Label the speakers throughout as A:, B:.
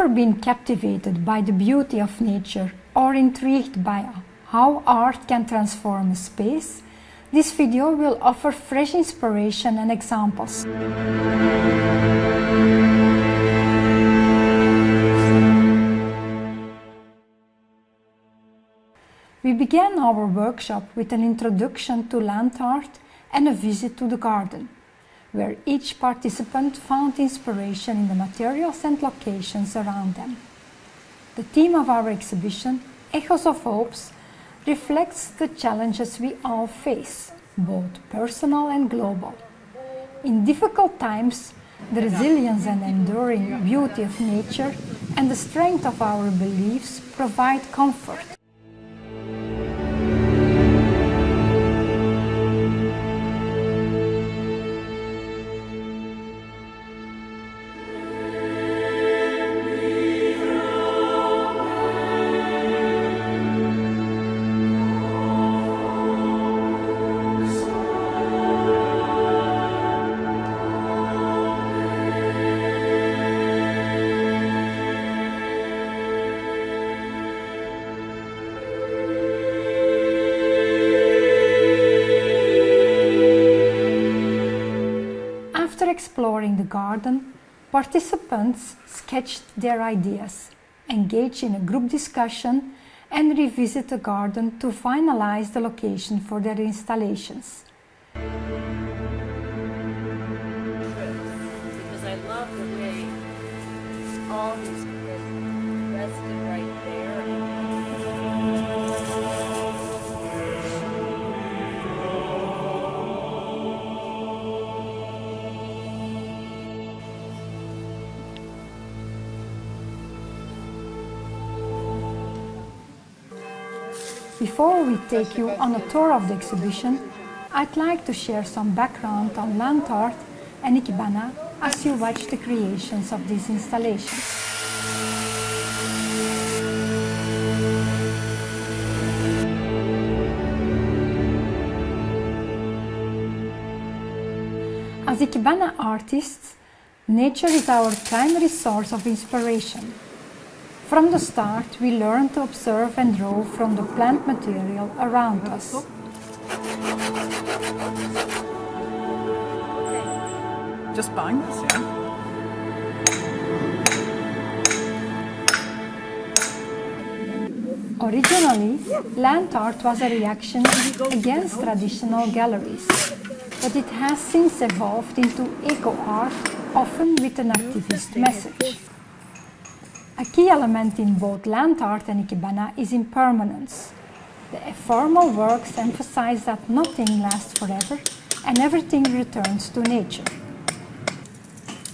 A: ever been captivated by the beauty of nature or intrigued by how art can transform a space? This video will offer fresh inspiration and examples. We began our workshop with an introduction to land art and a visit to the garden, where each participant found inspiration in the materials and locations around them. The theme of our exhibition, Echoes of Hopes, reflects the challenges we all face, both personal and global. In difficult times, the resilience and enduring beauty of nature and the strength of our beliefs provide comfort. Exploring the garden, participants sketched their ideas, engaged in a group discussion, and revisit the garden to finalize the location for their installations.
B: Because I love the way all these rested right there.
A: Before we take you on a tour of the exhibition, I'd like to share some background on land art and Ikebana as you watch the creations of these installations. As Ikebana artists, nature is our primary source of inspiration. From the start, we learn to observe and draw from the plant material around us.
C: Just buying this, yeah?
A: Originally, land art was a reaction against traditional galleries, but it has since evolved into eco-art, often with an activist message. A key element in both land art and Ikebana is impermanence. The ephemeral works emphasize that nothing lasts forever and everything returns to nature.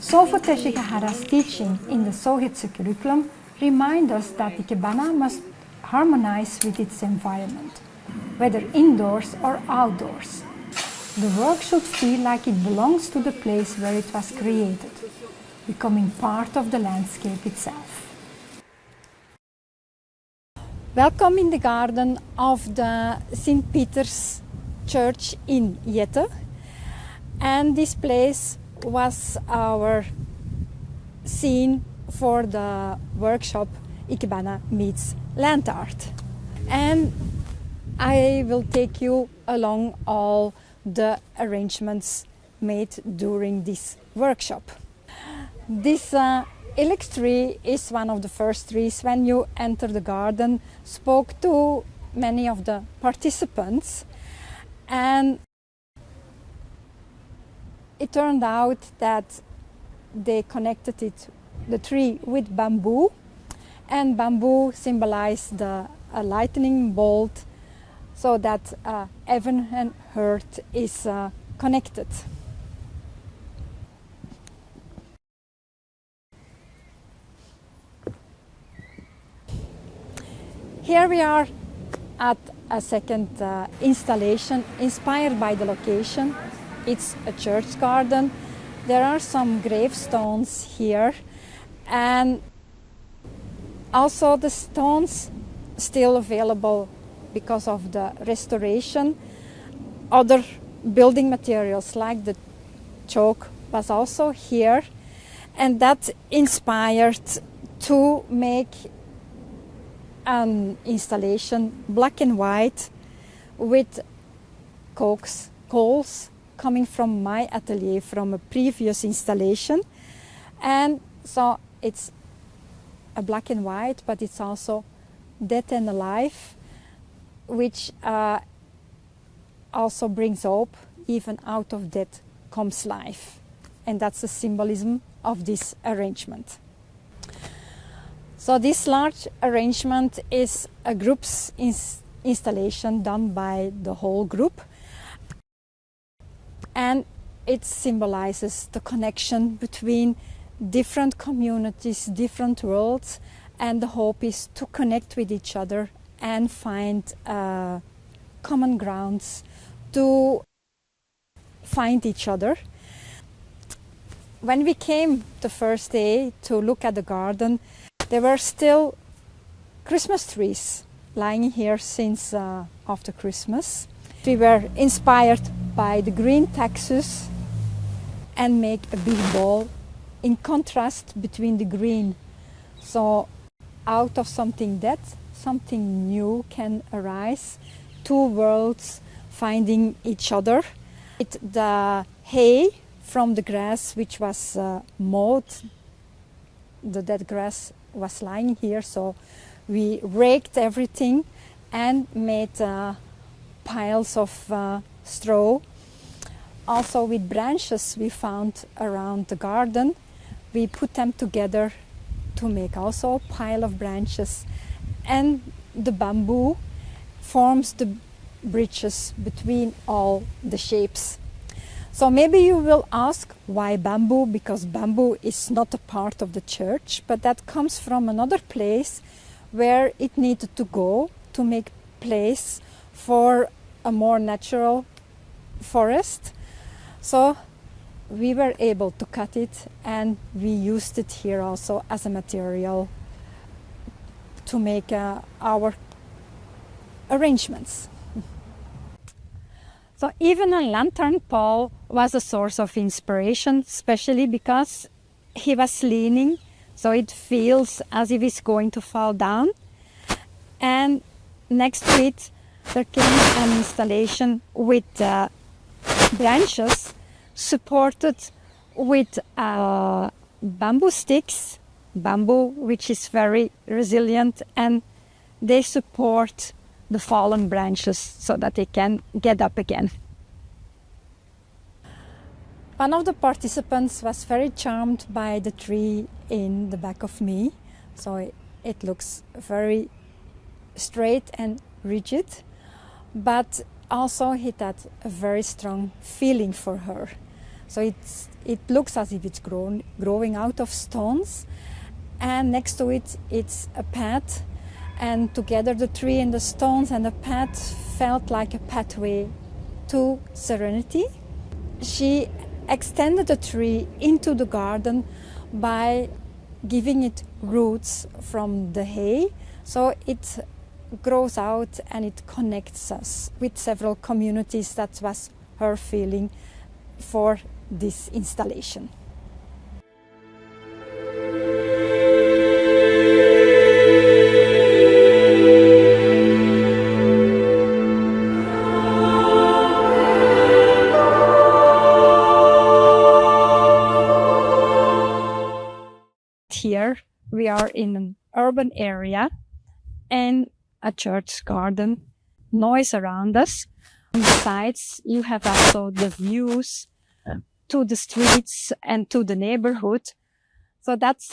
A: Sofu Teshigahara's teaching in the Sohitsu curriculum remind us that Ikebana must harmonize with its environment, whether indoors or outdoors. The work should feel like it belongs to the place where it was created, becoming part of the landscape itself. Welcome in the garden of the St. Peter's Church in Jette. And this place was our scene for the workshop Ikebana meets land art. And I will take you along all the arrangements made during this workshop. This ilex tree is one of the first trees when you enter the garden. Spoke to many of the participants, and it turned out that they connected the tree with bamboo, and bamboo symbolized the lightning bolt, so that heaven and earth is connected. Here we are at a second installation inspired by the location. It's a church garden. There are some gravestones here, and also the stones still available because of the restoration. Other building materials like the chalk was also here, and that inspired to make an installation black and white with coals coming from my atelier from a previous installation. And so it's a black and white, but it's also dead and alive, which also brings hope. Even out of death comes life. And that's the symbolism of this arrangement. So this large arrangement is a group's installation done by the whole group. And it symbolizes the connection between different communities, different worlds, and the hope is to connect with each other and find common grounds to find each other. When we came the first day to look at the garden, there were still Christmas trees lying here since after Christmas. We were inspired by the green taxus and make a big ball in contrast between the green. So out of something dead, something new can arise, two worlds finding each other. The hay from the grass which was mowed, the dead grass was lying here, so we raked everything and made piles of straw. Also with branches we found around the garden, we put them together to make also a pile of branches, and the bamboo forms the bridges between all the shapes. So maybe you will ask why bamboo, because bamboo is not a part of the church, but that comes from another place where it needed to go to make place for a more natural forest. So we were able to cut it and we used it here also as a material to make our arrangements. So even a lantern pole was a source of inspiration, especially because he was leaning, so it feels as if it's going to fall down. And next to it there came an installation with branches supported with bamboo sticks, bamboo which is very resilient, and they support the fallen branches so that they can get up again. One of the participants was very charmed by the tree in the back of me. So it looks very straight and rigid, but also it had a very strong feeling for her. So it looks as if it's growing out of stones, and next to it it's a path, and together the tree and the stones and the path felt like a pathway to serenity. She extended the tree into the garden by giving it roots from the hay, so it grows out and it connects us with several communities. That was her feeling for this installation. Here we are in an urban area and a church garden, noise around us. On the sides you have also the views to the streets and to the neighborhood. So this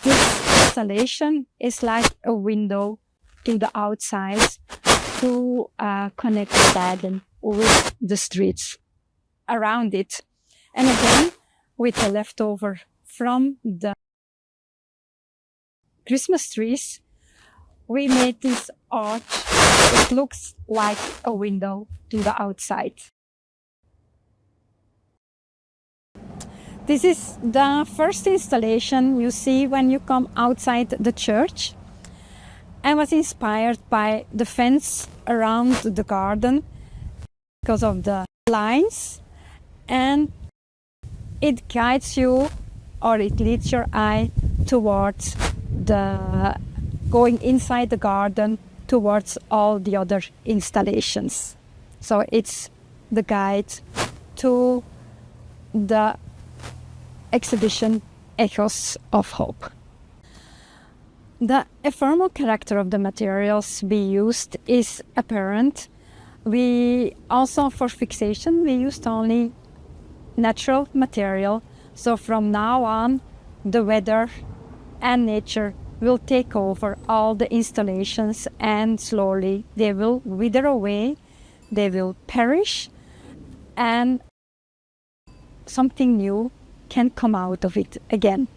A: installation is like a window to the outside to connect the garden with the streets around it. And again, with the leftover from the Christmas trees, we made this arch. It looks like a window to the outside. This is the first installation you see when you come outside the church. I was inspired by the fence around the garden because of the lines, and it guides you, or it leads your eye towards the going inside the garden towards all the other installations. So it's the guide to the exhibition Echoes of Hope. The ephemeral character of the materials we used is apparent. We also, for fixation, we used only natural material. So from now on, the weather and nature will take over all the installations, and slowly they will wither away, they will perish, and something new can come out of it again.